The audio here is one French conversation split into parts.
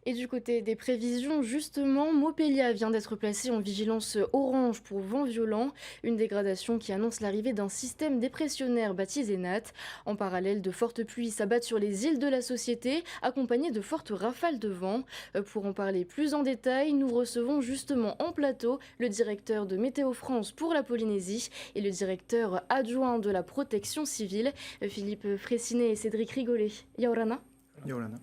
Et du côté des prévisions, justement, Mopelia vient d'être placé en vigilance orange pour vent violent, une dégradation qui annonce l'arrivée d'un système dépressionnaire baptisé Nat. En parallèle, de fortes pluies s'abattent sur les îles de la Société, accompagnées de fortes rafales de vent. Pour en parler plus en détail, nous recevons justement en plateau le directeur de Météo France pour la Polynésie et le directeur adjoint de la protection civile, Philippe Fraissinet et Cédric Rigolet. Yaorana. Yolanda.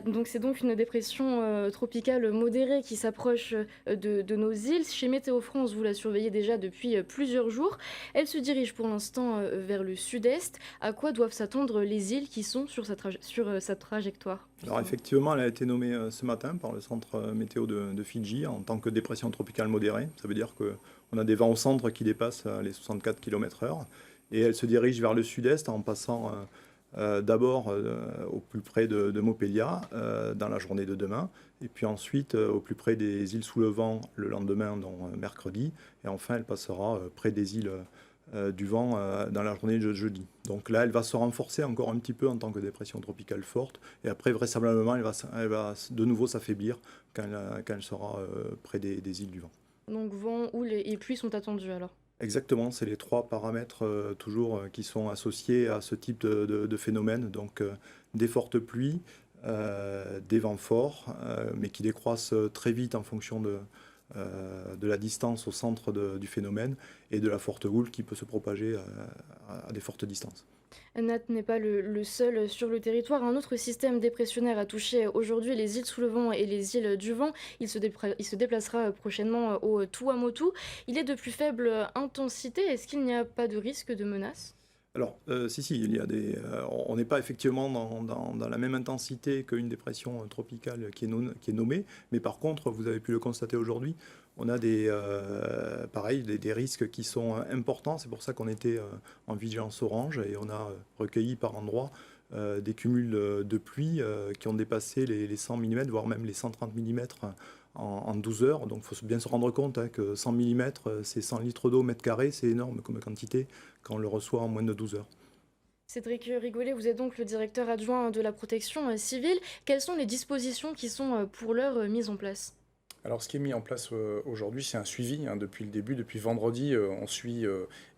Donc c'est donc une dépression tropicale modérée qui s'approche de nos îles. Chez Météo France, vous la surveillez déjà depuis plusieurs jours. Elle se dirige pour l'instant vers le sud-est. À quoi doivent s'attendre les îles qui sont sur sa trajectoire Alors justement. effectivement, elle a été nommée ce matin par le centre météo de Fidji en tant que dépression tropicale modérée. Ça veut dire qu'on a des vents au centre qui dépassent les 64 km/h. Et elle se dirige vers le sud-est en passant d'abord au plus près de Mopelia dans la journée de demain, et puis ensuite au plus près des îles sous le vent le lendemain, donc mercredi, et enfin elle passera près des îles du vent dans la journée de jeudi. Donc là, elle va se renforcer encore un petit peu en tant que dépression tropicale forte, et après vraisemblablement elle va de nouveau s'affaiblir quand elle sera près des îles du vent. Donc vent, houle et pluie sont attendus alors. Exactement, c'est les trois paramètres toujours qui sont associés à ce type de phénomène. Donc des fortes pluies, des vents forts, mais qui décroissent très vite en fonction de la distance au centre du phénomène et de la forte houle qui peut se propager à des fortes distances. Nat n'est pas le seul sur le territoire. Un autre système dépressionnaire a touché aujourd'hui les îles sous le vent et les îles du vent. Il se déplacera prochainement au Tuamotu. Il est de plus faible intensité. Est-ce qu'il n'y a pas de risque de menace? Alors, si, il y a on n'est pas effectivement dans la même intensité qu'une dépression tropicale qui est nommée, mais par contre, vous avez pu le constater aujourd'hui, on a pareil, des risques qui sont importants. C'est pour ça qu'on était en vigilance orange et on a recueilli par endroits des cumuls de pluie qui ont dépassé les 100 mm, voire même les 130 mm en 12 heures. Donc il faut bien se rendre compte que 100 mm, c'est 100 litres d'eau mètre carré, c'est énorme comme quantité quand on le reçoit en moins de 12 heures. Cédric Rigolet, vous êtes donc le directeur adjoint de la protection civile. Quelles sont les dispositions qui sont pour l'heure mises en place? Alors, ce qui est mis en place aujourd'hui, c'est un suivi depuis le début. Depuis vendredi, on suit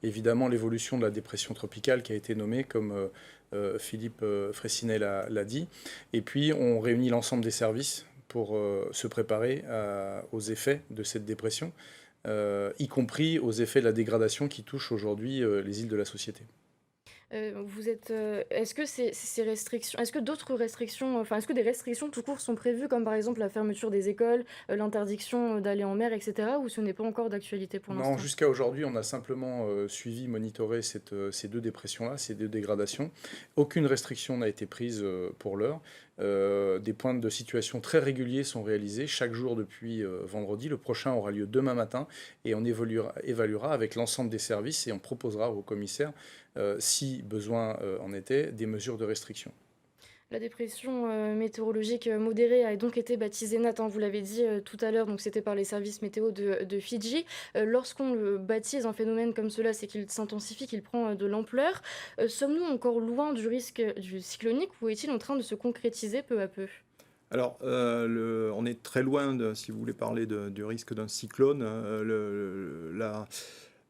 évidemment l'évolution de la dépression tropicale qui a été nommée, comme Philippe Fraissinet l'a dit. Et puis, on réunit l'ensemble des services pour se préparer aux effets de cette dépression, y compris aux effets de la dégradation qui touche aujourd'hui les îles de la Société. Est-ce que ces restrictions, est-ce que d'autres restrictions, enfin, est-ce que des restrictions tout court sont prévues, comme par exemple la fermeture des écoles, l'interdiction d'aller en mer, etc., ou ce n'est pas encore d'actualité pour Non, l'instant? jusqu'à aujourd'hui, on a simplement suivi, monitoré ces deux dépressions-là, ces deux dégradations. Aucune restriction n'a été prise pour l'heure. Des points de situation très réguliers sont réalisés chaque jour depuis vendredi. Le prochain aura lieu demain matin et on évaluera avec l'ensemble des services et on proposera au commissaire, si besoin en était, des mesures de restriction. La dépression météorologique modérée a donc été baptisée Nat, hein, vous l'avez dit tout à l'heure, donc c'était par les services météo de Fidji. Lorsqu'on le baptise un phénomène comme cela, c'est qu'il s'intensifie, qu'il prend de l'ampleur. Sommes-nous encore loin du risque du cyclonique ou est-il en train de se concrétiser peu à peu? Alors, on est très loin, si vous voulez parler du risque d'un cyclone.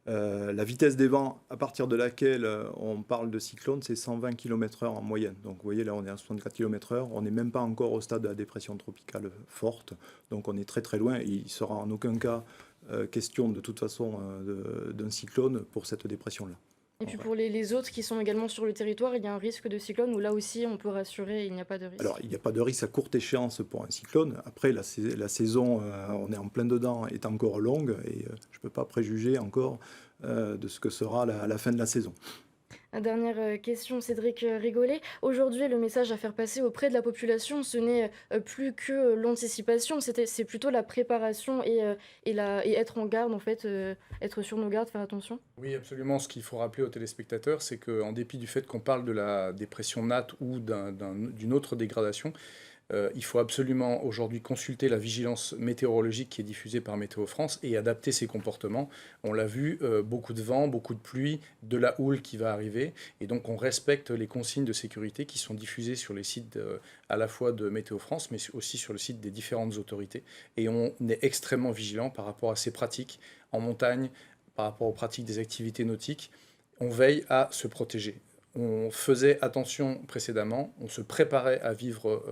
La vitesse des vents à partir de laquelle on parle de cyclone, c'est 120 km/h en moyenne. Donc vous voyez, là on est à 64 km/h, on n'est même pas encore au stade de la dépression tropicale forte, donc on est très très loin. Et il ne sera en aucun cas question de toute façon d'un cyclone pour cette dépression-là. Et puis pour les autres qui sont également sur le territoire, il y a un risque de cyclone ou là aussi on peut rassurer, il n'y a pas de Alors, risque. il n'y a pas de risque à courte échéance pour un cyclone. Après, la saison, on est en plein dedans, est encore longue et je ne peux pas préjuger encore de ce que sera la fin de la saison. Dernière question, Cédric Rigolet. Aujourd'hui, le message à faire passer auprès de la population, ce n'est plus que l'anticipation, c'est plutôt la préparation et être en garde, en fait, être sur nos gardes, faire attention. Oui, absolument. Ce qu'il faut rappeler aux téléspectateurs, c'est qu'en dépit du fait qu'on parle de la dépression Nat ou d'une autre dégradation, Il faut absolument aujourd'hui consulter la vigilance météorologique qui est diffusée par Météo France et adapter ses comportements. On l'a vu, beaucoup de vent, beaucoup de pluie, de la houle qui va arriver. Et donc on respecte les consignes de sécurité qui sont diffusées sur les sites à la fois de Météo France, mais aussi sur le site des différentes autorités. Et on est extrêmement vigilant par rapport à ces pratiques en montagne, par rapport aux pratiques des activités nautiques. On veille à se protéger. On faisait attention précédemment, on se préparait à vivre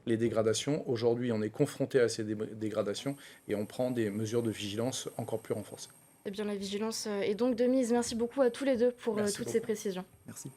les dégradations. Aujourd'hui, on est confronté à ces dégradations et on prend des mesures de vigilance encore plus renforcées. Eh bien, la vigilance est donc de mise. Merci beaucoup à tous les deux pour Merci toutes beaucoup. ces précisions. Merci.